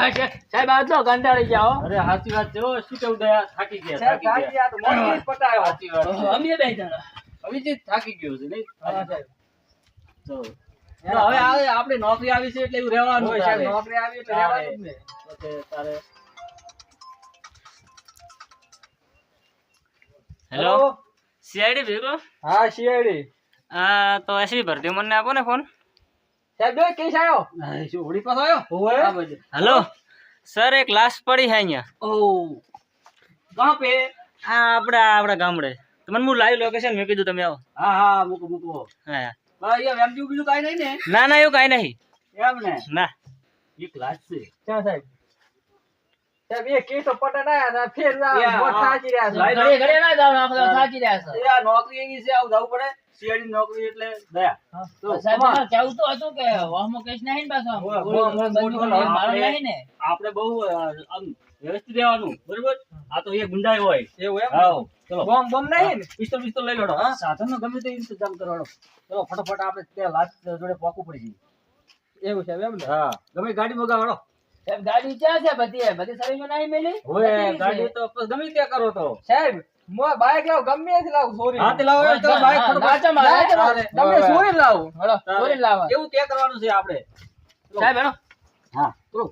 સાહેબ આ તો કંટાળી ગયા હો. અરે સાચી વાત છે હો. શું કેવું દયા થાકી ગયા તો મોટી જ પટાયો. સાચી વાત છે. અમે બે જણા. અભિજીત થાકી ગયો છે નહીં હા સાહેબ. તો હવે આપણે નોકરી આવી છે એટલે એવું રહેવાનું હોય સાહેબ, નોકરી આવી એટલે રહેવાનું જ ને. તારે હેલો સીઆઈડી ભેગો હા સીઆઈડી તો એસી ભરતી મને આપો ને ફોન સાહેબ જો કેસ આવ્યો. શું હોળી પાછો આવ્યો ઓય. આ બાજુ. હેલો સર એક લાશ પડી છે અહીંયા ઓહ કહા પે આપણા ગામડે તમને હું લાઈવ લોકેશન મેં કીધું તમે આવો હા હા મૂકો હા બસ અહીંયા વેમજી બીજું કાઈ નહીં ને ના ના એવું કાંઈ નહીં એમ ને ના એક લાશ છે ક્યાં સાહેબ? સાહેબ એ કેસ તો પટા ના હતા ફેર યા, મોટ હા. સાચી રહ્યા છે. લાઈન ઘરે ના જાવ આપણે સાચી રહ્યા છે. એ આ નોકરી એવી છે આવું જવું પડે સીઆઈડી નોકરી એટલે દયા તો સાહેબ તમારે કેવું તો હતું કે વાહમાં કેસ નહીં ને પાછો ઓય, મોટો મારો આપણે- નહીં ને આપણે બહુ આમ વ્યવસ્થિત રહેવાનું બરોબર આ તો એ ગુંડાઈ હોય એવું એમ? હાઉ ચલો બોમ્બ બોમ્બ નહીં ને? પિસ્તોલ લઈ લેડો હા સાધનનો ગમે તે ઇંતજામ કરવાનો ચલો ફટાફટ આપણે ત્યાં લાશ જોડે પોકવું પડી એવું સાહેબ એમ ને? જાય હા ગમે ગાડી મગાવડો સાહેબ ગાડી ક્યાં છે બધી સર્વિસમાં નહીં મિલી હોય ગાડી તો ગમે ત્યાં કરો તો સાહેબ બાઈક લાવ ગમે તે લાવ સોરી હા તે લાવો તો બાઈક ફટાફટ ગમે સોરી લાવ. હળો ચોરી લાવવા કેવું ત્યાં કરવાનું છે આપણે સાહેબ હેલો હા ચલો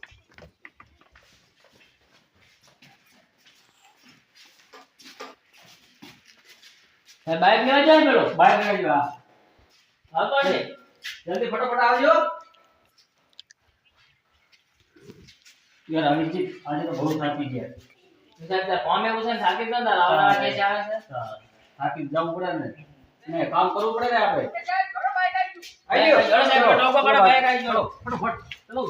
સાહેબ બાઈક લેવા જાય મેળો બાઈક ગાડી હા હા તો છે જલ્દી ફટાફટ આવજો યાર અભિજીત આજે તો બહુ થાકી ગયા સાહેબ તાર કોમ એવું છે ને થાકી ગયો ને લાવવા કેસ આવે છે હા, થાકી જવું પડે ને કામ કરવું પડે ને આપણે આઈ ગયો સાહેબ ટોકો કાઢો બાઈક આવી ગયો ફટાફટ ચલો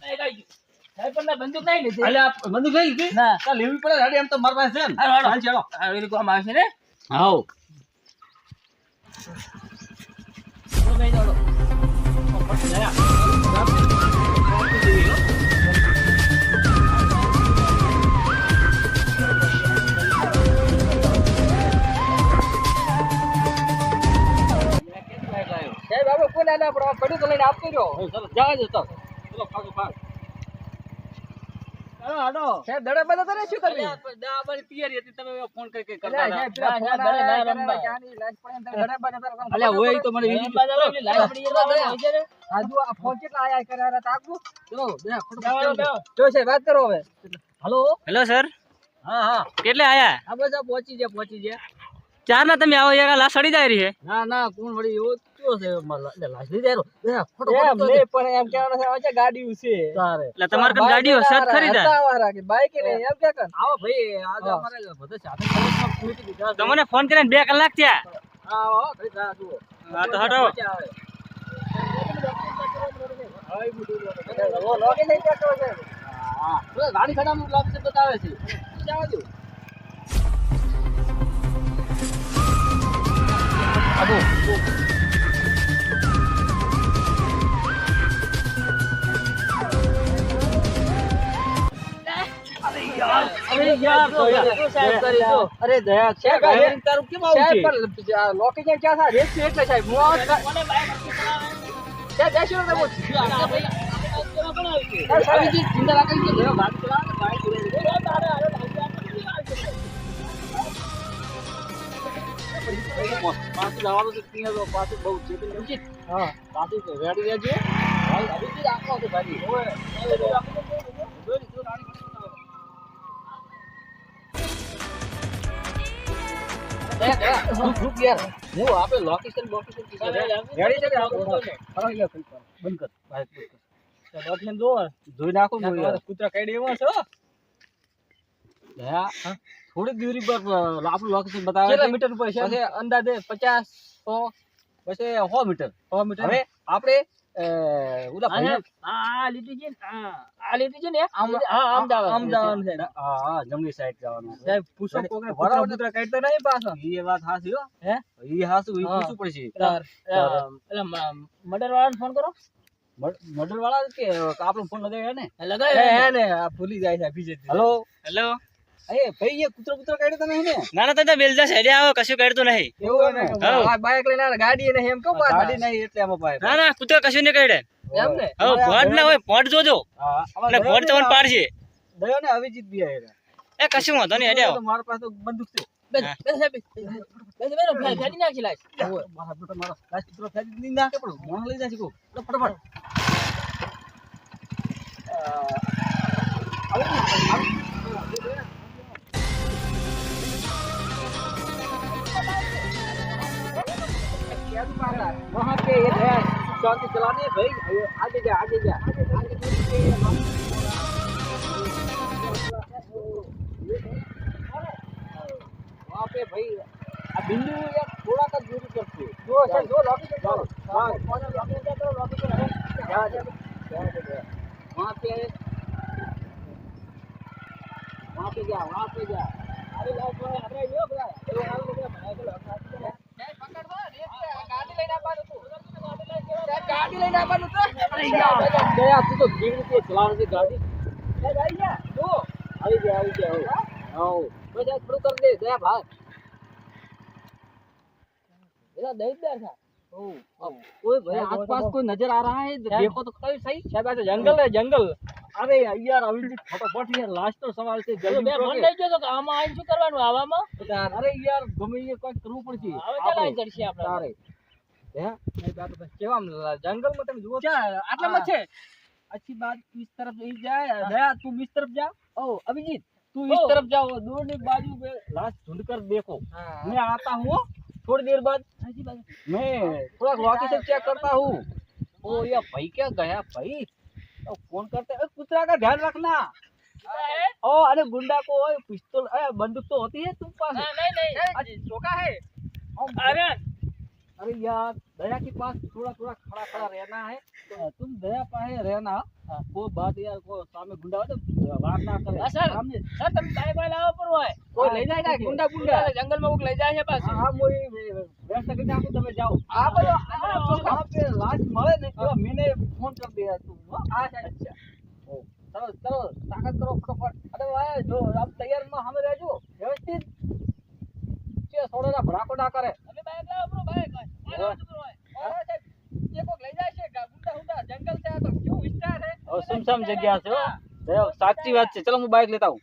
બાઈક આવી ગયો સાહેબ પણ ના બંદૂક નહીં લીધી અલે આ બંદૂક લઈ લીધી ના ચાલ લેવી પડે ગાડી એમ તો મારા પાસે છે ને હાલો, હાલો. હાલ ચાલો આ વેલી કોમ આવશે ને હાઉ તો કઈ દોડો સાહેબ આપણે કોઈ ના પડે પડ્યું તો લઈને આપતો રહ્યો. ચલો જવા દો તો ચલો ભાગો ભાગ હાડો સાહેબ દડા બધા તને શું કરવી? અમારી તૈયારી હતી તમે ફોન કરી અલ્યા, કરતા સાહેબ, હતા પેલા ફોન દડા આયા, રમવા. ક્યાંની લાઈટ પડે ને તમે દડા બધા તારા કામ અલ્યા હોય તો મને લાઈન બાજુ આવેલી, લાઈન પડી ગઈ તો હોય છે ને. આજુ આ ફોન કેટલા આયા કર્યા હતા આગુ? ચલો બે જાઓ, ફટાફટ જાઓ. જો સાહેબ વાત કરો હવે. હલો હેલો સર હા હા કેટલે આયા આ બધા પહોંચી ગયા ચાર ના તમે આવો યાર લાશ સડી જાય રહી છે ના ના કોણ વળી એવો કયો છે લાશ લઈ જાય એમ ફટાફટ નહીં, પણ એમ કહેવાનું છે, આજે ગાડીઓ છે. તારે એટલે તમારે કન ગાડીઓ સત ખરીદા હતા વાળા કે બાઈક નહીં, એમ કે કર. આવો ભાઈ આજે અમારે બધા સાધન ખરીદવા પૂરી દીધા છે. તમને ફોન કરીને 2 કલાક થયા આવો ખરીદ આ જુઓ હા તો હટાવો મજા આવે ઓ, લોકેશન check કરો સાહેબ. હા બસ ગાડી ખડાનું લોકેશન બતાવે છે જાવા દો આવો અરે યાર તો શું સાહેબ કરી દો? અરે દયા છે સાહેબ, ગાડી તારું કેમ આવું સાહેબ, છે પણ આ લોકેશન ક્યાં થાય? રેત છે એટલે સાહેબ. હું આવો તો- કોને બાઈક આપી ચલાવે? સાહેબ, જય શ્રી રામ બોલ. આ ભાઈ, આ કેવા પણ આવી છે? સાહેબ, સાહેબ, અભિજીત ચિંતા ના કરી દયો ગાડી ચલાવે ને બાઈક ઉડે છે. એ તારે હાલો, હાલો, હાલો, હાલો. પાછું જવાનું છે ત્યાં તો પાછું બહુ છે તો અભિજીત હા. પાછું તો રેડી રહેજે હાલ અભિજીત આખો તો ગાડી ઓય દોરી તો ગાડી ગ્રુપ યાર હું આપણે લોકેશન લોકેશન રેડી છે કે આપણે બંધ કર બાઈક બંધ કર લોકેશન જો જોઈ નાખો ને યાર કૂતરા કઈ એવા છો? હા થોડી દૂરી પર આપણું લોકેશન બતાવે કેટલા છે મીટર ઉપર છે? પછી અંદાજે 50 100 પછી 100 મીટર 100 મીટર. હવે આપણે ઓલા આ ભાઈ આ લીટી છે ને, આ લીટી છે ને આમ આમ જવાનું. આમ જવાનું છે હા હા જમણી સાઈડ જવાનું છે સાહેબ, પૂછો અરે, કોકને વરાળ કૂતરા કાઢતા નહીં પાછા. એ વાત હાસી હો હે? એ હાસું એ હા. પૂછવું પડશે એટલે મર્ડર વાળાને ફોન કરો. મર્ડર વાળા કે આપણો ફોન લગાવ્યો ને લગાવ્યો હે ને? ને આ ભૂલી જાય છે બીજેથી. હેલો હેલો એ ભાઈ એ કૂતરો કાઢ્યો તમે ને ના ના તમે બેલજા સાઈડે આવો કશું કાઢતું નહીં એવું હોય ને, હા. આ બાઈક લઈને આવે, ગાડી એને એમ કેમ પાછા? ગાડી નહીં એટલે આમાં પાય ના ના કૂતરો કશું નહીં કાઢે એમ ને હવે ભોંડ ના હોય ભોંડ જોજો હા અને ભોંડ તમને પાડશે દયો ને અભિજીત બી આયા એ કશું વાંધો નહીં હેડે આવો. મારા પાસે તો બંદૂક છે બેસ બેસ સાહેબ બેસ બેસ ફેડી નાખી લાઈશ મારા બેટા મારા લાસ્ટ મિત્રો ફેરી દીધી ના પણ મોણ લઈ જાય છે કો ફટાફટ वहाँ पे एक है चौकी चलाने भाई आगे जा वहाँ पे भाई अब बिंदु या थोड़ा सा दूरी पर थे दो लॉकेशन चलो लॉकेशन है वहाँ पे जा अरे लाइट में अरे ये बड़ा ये हाल में बनाया चलो गाड़ी लेना अपन तो अरे यार गया तू तो धीरे से चलाने से गाड़ी आई जा तू आई जा आओ बस शुरू कर दे दया भाई इधर देख दे था कोई भाई आसपास कोई नजर आ रहा है देखो तो सही शायद ऐसे जंगल है जंगल अरे यार अभी फटाफट यार लास्ट तो सवाल છે જલ્દી બે ફોન લઈ ગયો તો આમાં આઈને શું કરવાનું આવામાં અરે યાર ગમે એ કોઈ કરવું પડશે હવે ચાલાઈ જડશે આપણે તારે હે નહીં બાત બસ કેવા જંગલમાં તમે જુઓ क्या આટલામાં છે अच्छी बात इस तरफ ही जाए दया तुम इस तरफ जा ओ अभिजीत तू इस तरफ जाओ दूरनी बाजू पे लास्ट ढूंढ कर देखो मैं आता हूँ थोड़ी देर बाद मैं थोड़ा लोकेशन चेक करता हूँ ओ ये भाई क्या गया भाई फोन करते कुतरा का ध्यान रखना ओ अरे गुंडा को पिस्तौल बंदूक तो होती है तुम पास नहीं चौका है अरे अरे यार दया के पास थोड़ा खड़ा रहना है तुम दया पास रहना वो बात यार को सामने गुंडा हो तो वार ना करे सर सामने सर तुम टाइम पे लाओ पर होय कोई ले जाएगा गुंडा जंगल में वो ले जाए है पास हाँ मोई व्यस्त करके आपको તમે જાઓ आप वहां पे लाश મળે ને તો मैंने फोन कर दिया तुम अच्छा ओ चलो ताकत करो फटाफट अरे भाई जो अब तैयार में हमें रहજો व्यवस्थित के થોડા ભડાકો ના કરે अबे बैग लाओ ब्रो बैग अरे ये को ले जाए છે गुंडा जंगल से आ तो क्यों विस्तार है और सुमसाम जगह से हो दया साची बात છે चलो मैं बाइक लेता हूं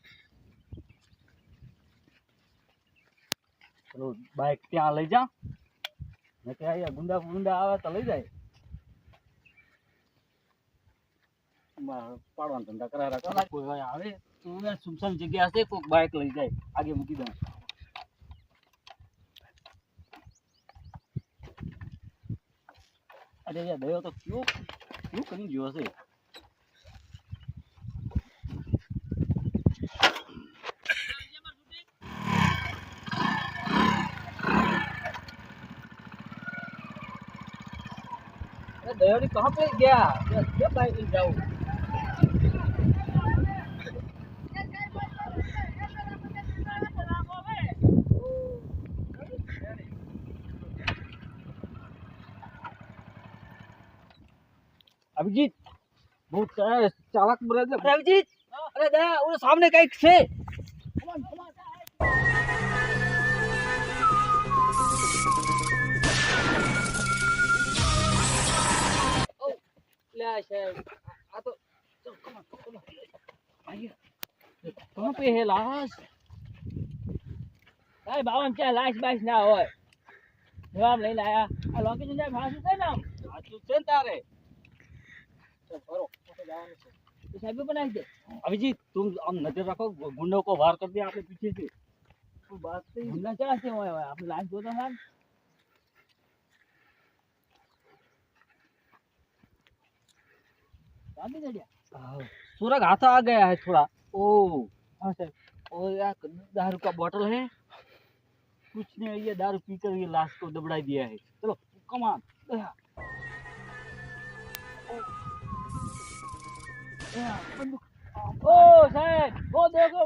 चलो बाइक ત્યાં લઈ જા ને કે આ ગુંડા આવે તો લઈ જાય પાડવાનો ધંધા કરારા કરા કોઈ ભાઈ આવે તો યાર સુમસામ જગ્યા હશે કોઈક બાઇક લઈ જાય આગે મૂકી દઉં अरे यार दया तो क्यों करी गयो हसे अरे दया ने कहां पे गया क्या बाइक ले जाऊं अभिजीत बहुत चालाक बोले अभिजीत अरे दया वो सामने कहीं से ले शायद आ तो चलो आइए कहां पे है लाश भाई बावन क्या लाश बाश ना होय जवाब લઈને આયા આ લોકેશન જાય ભાષું છે નામ साचू છે तारे तो साहब बनाई दे अभिजीत तुम हम नजर रखो गुंडों को वार कर दिया आपने पीछे से कोई बात नहीं गुंडा क्या से होय આપણે લાશ જોતા હતા काफी जड़िया सूरज हाथ आ गया है थोड़ा ओ हाँ सर ओ यार दारू का बोतल है कुछ नहीं ये दारू पीकर ये लाश को दबड़ा दिया है चलो कमान ओ साहब वो देखो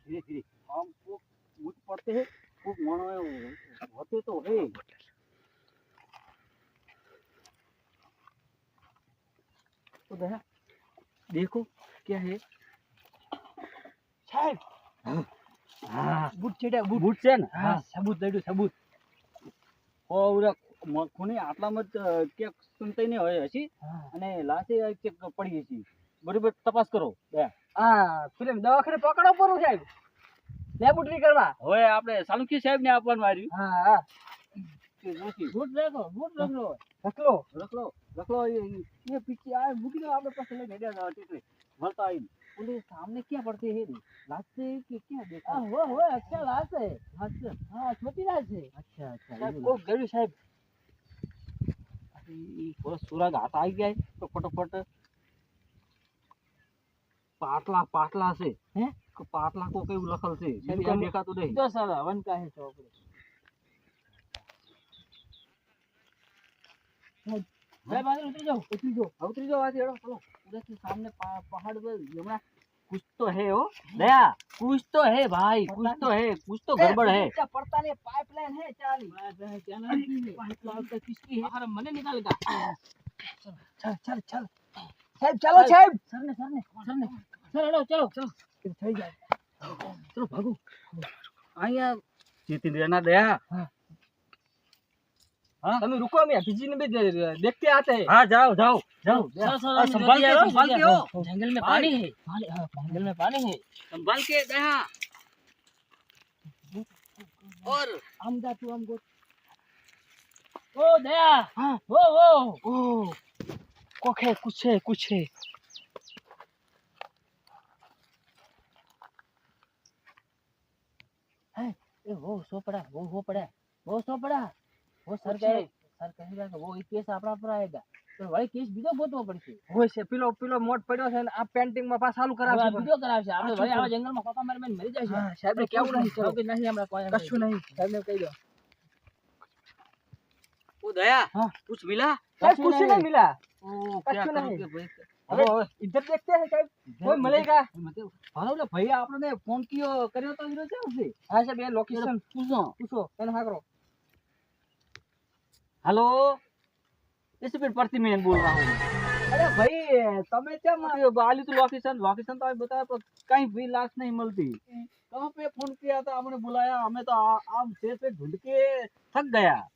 धीरे धीरे हम को मुझ पड़ते हैं खूब मानो होते तो है तो दया देखो क्या है साहब हाँ बूट छेड़ा बूट बूट से ना हाँ सबूत दे दो सबूत और ખૂણે આટલામાં જ ક્યાંક સુનતાઈને હોય હશી અને લાશે ક્યાંક પડી હશી. બરોબર તપાસ કરો. હા પેલે દવાખાને પકડો પડું સાહેબ લેબોરેટરી કરવા. હવે આપણે સાલુકી સાહેબ ને આપવાનું આવ્યું. હા હા ગુડ રાખો રખલો ये पीछे आए बुकी तो आपने पास ले गया था टिकरे भरता आई बोले सामने क्या पड़ते हैं लाश से कि क्या देखा वो अच्छा लाश है हाँ छोटी लाश है अच्छा वो गरीब साहब ये थोड़ा सूरज हाथ आ गया है तो फटाफट पाटला से हैं पाटला को कई लखल से क्या देखा तो नहीं तो सर वन का है चौकड़े उतरी जाओ आज हेड़ो चलो उधर से सामने पहाड़ पर यमुना कुछ तो है हो दया कुछ तो है भाई कुछ तो गड़बड़ है क्या पड़ता नहीं पाइपलाइन है चाली पाइपलाइन का किसकी है अरे मने निकाल का चल साहब चलो साहब सर हेड़ो चलो થઈ જાય ચલો ભાગો અહીંયા જીતી ना दया हाँ તમે रुको मैं किसी ने भी देखते आते हैं हाँ जाओ संभाल के हो जंगल में पानी है जंगल में पानी है संभाल के दया और हम जा तू हमको ओ दया हाँ ओ कुछ है ए वो सो पड़ा वो सर कहेगा कि वो एक केस આપણા પર આएगा તો વળી કેસ બીજો ગોતવો પડશે હોય છે પેલો મોટ પડ્યો છે ને આ પેન્ટિંગ માં પાછા ચાલુ કરાવશે બીજો કરાવશે આપણે વળી આવા જંગલમાં કોકા મારી મરી જાય છે સાહેબ ને કેવું નહીં ચલો કે નહીં हमरा કોઈ કશું નહીં સાહેબ ને કહી દો ओ दया हाँ कुछ मिला कुछ नहीं मिला ओ क्या क्या करोगे करोगे હવે ઇધર દેખતે હે સાહેબ કોઈ મળેगा मतलब ભાલો ભૈયા આપણને ફોન કર્યો તો હીરો છે ઉસે હા સાહેબ એ લોકેશન પૂછો એને હા કરો हेलो इस पे प्रति मैं बोल रहा हूँ अरे भाई तमें क्या आलू तो लोकेशन तो आप बताया पर कहीं भी लाश नहीं मिलती कहाँ पे फोन किया था हमने बुलाया हमें तो आम से पे ढूंढ के थक गया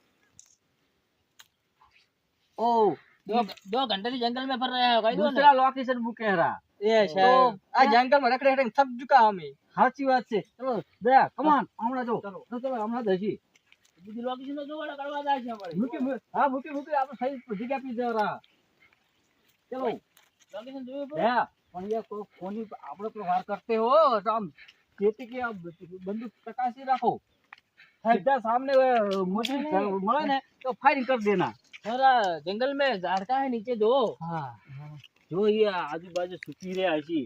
ओ 2 घंटे से जंगल में फिर रहा है दूसरा लोकेशन बुक कह रहा ये तो आ जंगल में रखड़े रखड़े थक चुका हमें साची बात से चलो दया कमान हमने जो चलो हमने दसी બીજી લોકેશન તો જોવાળા કરવા જાય છે અમારે हाँ मुकी आप सही जगह पे जा रहा चलो લોકેશન જોયું પડે दया પણ ये कोनी આપણે તો વાર करते हो तो हम खेती की आप बंदूक टकासी रखो सीधा सामने मुझे મળે ને तो फायरिंग कर देना थोड़ा जंगल में झाड़का है नीचे दो हाँ जो ये आजू बाजू सुखी रहे ऐसी